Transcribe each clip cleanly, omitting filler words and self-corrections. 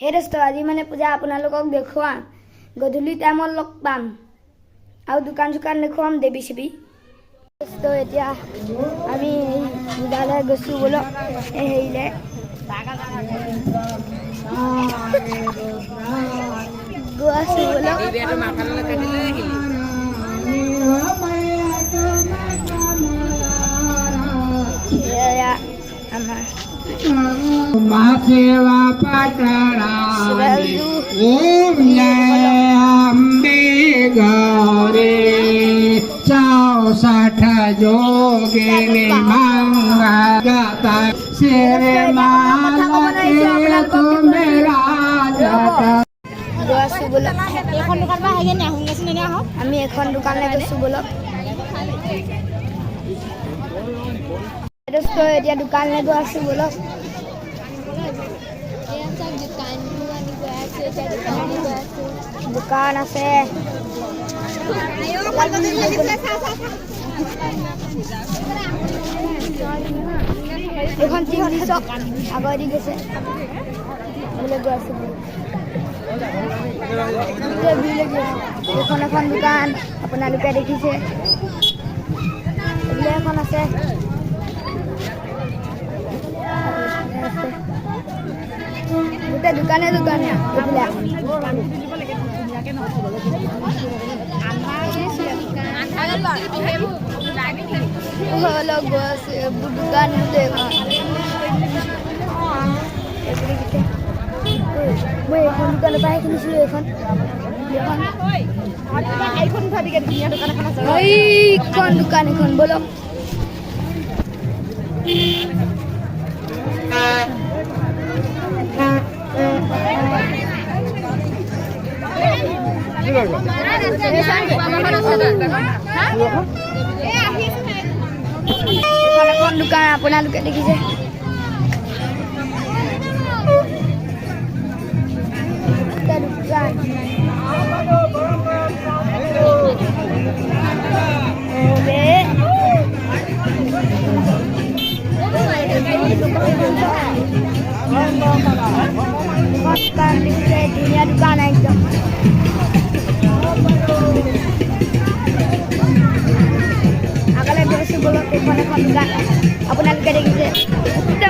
हे दोस्तों आज মানে পূজা আপোনালোকক দেখুৱাম গধূলি টাইমত লগ পাম আৰু দোকান দেখুৱাম দেবী শিবি তো এতিয়া আমি পূজালৈ গৈছো বলো এই হেইলে গোৱাছো বলো এটা মাথালে কাটিলে আহিলি ya আমার Mahaseva Patarani Om Yambe Gaure Chao Satha Yogini Mangagata Sire Malate Kumera Jata গোৱাছো বলো এখন দোকান বা হেগে না হুঙ্গা চিনে না হক আমি এখন দোকানলৈ গৈছো বলো दोस्तों এতিয়া দোকানলৈ গৈছো বলো দোকান আছে এখন টিভি চক আগৰ দি গৈছে বলে গৈছো এখন এখন দোকান আপোনালোকে দেখিছে এখন আছে দোকানে দোকানে দোকান মই এখন দোকানৰ পৰা কিনিছিলো এখন দোকান এখন বলো এখন দোকান আপোনালোকে দেখিছে ধুনীয়া দোকান একদম আগলে গৈছো বলো এখন এখন দোকান আপোনালোকে দেখিছে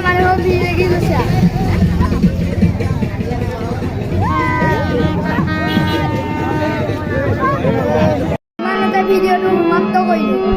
মানুহৰ ভিৰ লাগি গৈছে ভিডিঅ'টো সমাপ্ত কৰিলো।